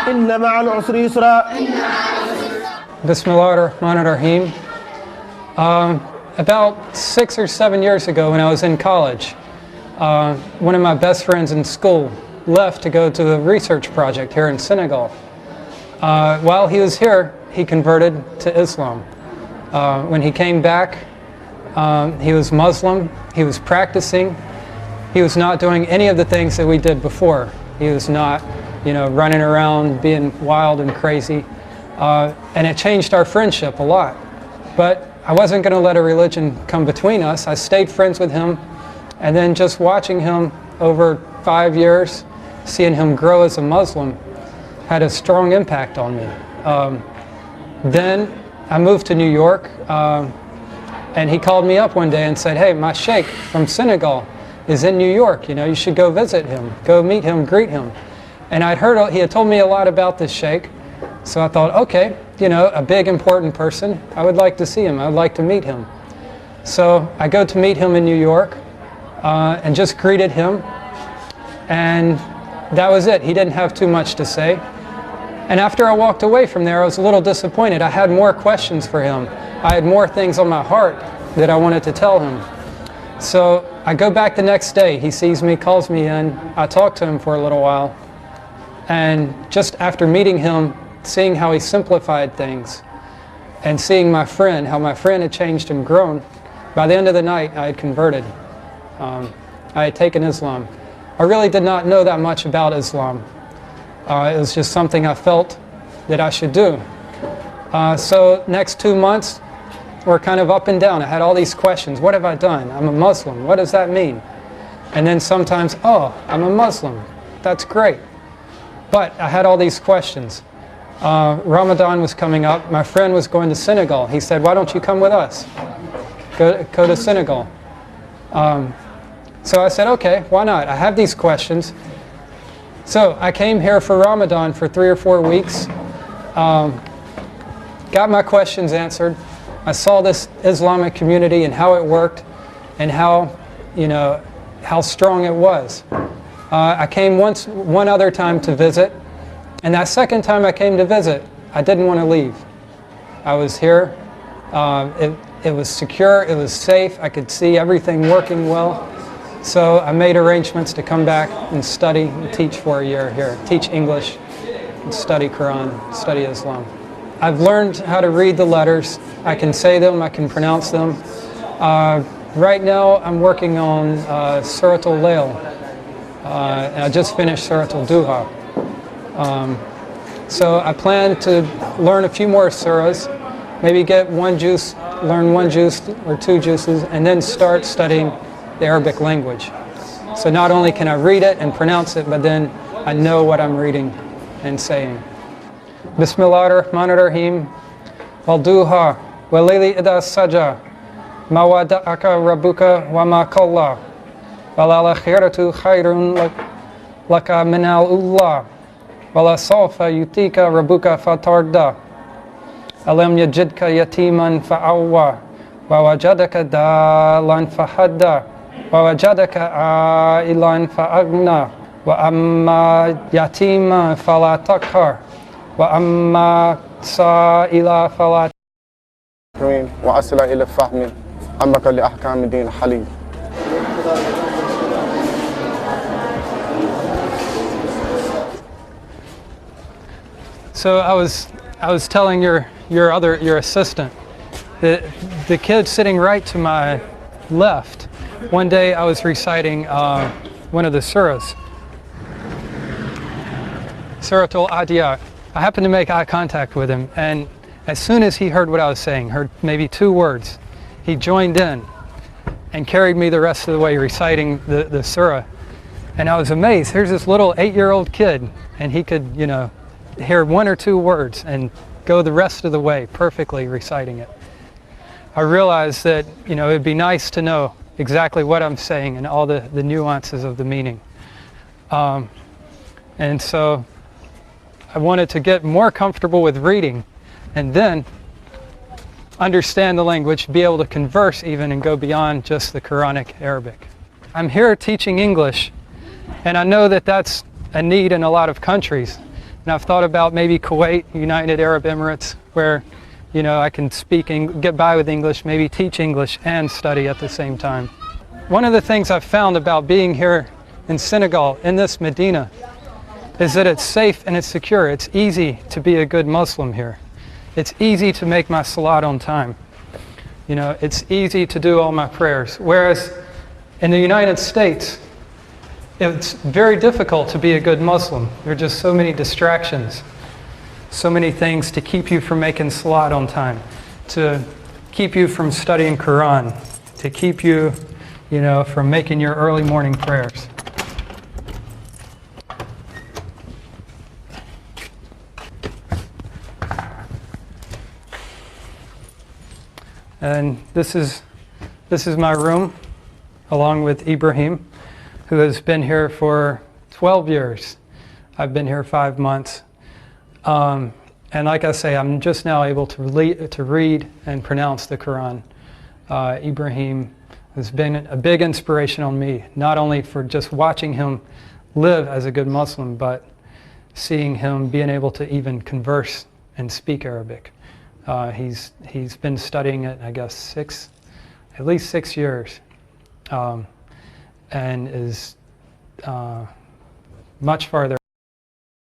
إن مع العسر يسرا. Bismillah ar-Rahman ar-Rahim. About 6 or 7 years ago when I was in college, one of my best friends in school left to go to a research project here in Senegal. While he was here, he converted to Islam. When he came back, he was Muslim, he was practicing, he was not doing any of the things that we did before. He was not, running around being wild and crazy. And it changed our friendship a lot. But I wasn't going to let a religion come between us. I stayed friends with him, and then just watching him over 5 years, seeing him grow as a Muslim, had a strong impact on me. Then I moved to New York, and he called me up one day and said, "Hey, my sheikh from Senegal is in New York. You should go visit him, go meet him, greet him." And I'd heard, he had told me a lot about this sheikh, so I thought, okay, a big important person, I would like to see him, I would like to meet him. So I go to meet him in New York, and just greeted him, and that was it. He didn't have too much to say. And after I walked away from there, I was a little disappointed. I had more questions for him. I had more things on my heart that I wanted to tell him. So I go back the next day. He sees me, calls me in. I talk to him for a little while. And just after meeting him, seeing how he simplified things, and seeing my friend, how my friend had changed and grown, by the end of the night I had converted. I had taken Islam. I really did not know that much about Islam. It was just something I felt that I should do. So next 2 months were kind of up and down. I had all these questions. What have I done? I'm a Muslim. What does that mean? And then sometimes, oh, I'm a Muslim. That's great. But I had all these questions. Ramadan was coming up. My friend was going to Senegal. He said, "Why don't you come with us? Go to Senegal." So I said, okay, why not? I have these questions. So I came here for Ramadan for 3 or 4 weeks. Got my questions answered. I saw this Islamic community and how it worked, and how strong it was. I came one other time to visit, and that second time I came to visit, I didn't want to leave. I was here. It was secure, it was safe, I could see everything working well. So I made arrangements to come back and study and teach for a year here, teach English, and study Quran, study Islam. I've learned how to read the letters. I can say them, I can pronounce them. Right now I'm working on Surat al-Layl. I just finished Surat al-Duha. So I plan to learn a few more surahs, maybe get learn one juice or 2 juices, and then start studying the Arabic language. So not only can I read it and pronounce it, but then I know what I'm reading and saying. Bismillah ar-Rahman ar-Rahim. Wal-duha wal-layli idha saja ma wada'aka rabbuka wa ma qalla wal-akhiratu khayrun laka min al-ula wala sawfa yutika rabbuka fatarda alam yajidka yatiman fa'awwa wa wajadaka dalan fahadda wa wajadaka ailan fa'agna wa amma yatima fala taqhar wa amma sa'ila fala wa asila ila fahmi amaka li ahkam din halim. So I was telling your assistant, the kid sitting right to my left, one day I was reciting one of the surahs, Surah Al-Adiyat. I happened to make eye contact with him, and as soon as he heard what I was saying, heard maybe 2 words, he joined in and carried me the rest of the way reciting the surah. And I was amazed. Here's this little 8-year-old kid, and he could, hear 1 or 2 words and go the rest of the way perfectly reciting it. I realized that it'd be nice to know exactly what I'm saying and all the nuances of the meaning. And so I wanted to get more comfortable with reading and then understand the language, be able to converse even and go beyond just the Quranic Arabic. I'm here teaching English, and I know that that's a need in a lot of countries. And I've thought about maybe Kuwait, United Arab Emirates, where, you know, I can speak and get by with English, maybe teach English and study at the same time. One of the things I've found about being here in Senegal, in this Medina, is that it's safe and it's secure. It's easy to be a good Muslim here. It's easy to make my salat on time. You know, it's easy to do all my prayers. Whereas in the United States, it's very difficult to be a good Muslim. There are just so many distractions, so many things to keep you from making salat on time, to keep you from studying Quran, to keep you, you know, from making your early morning prayers. And this is my room, along with Ibrahim, who has been here for 12 years. I've been here 5 months. And like I say, I'm just now able to read and pronounce the Quran. Ibrahim has been a big inspiration on me, not only for just watching him live as a good Muslim, but seeing him being able to even converse and speak Arabic. He's been studying it, I guess, at least 6 years, and is much farther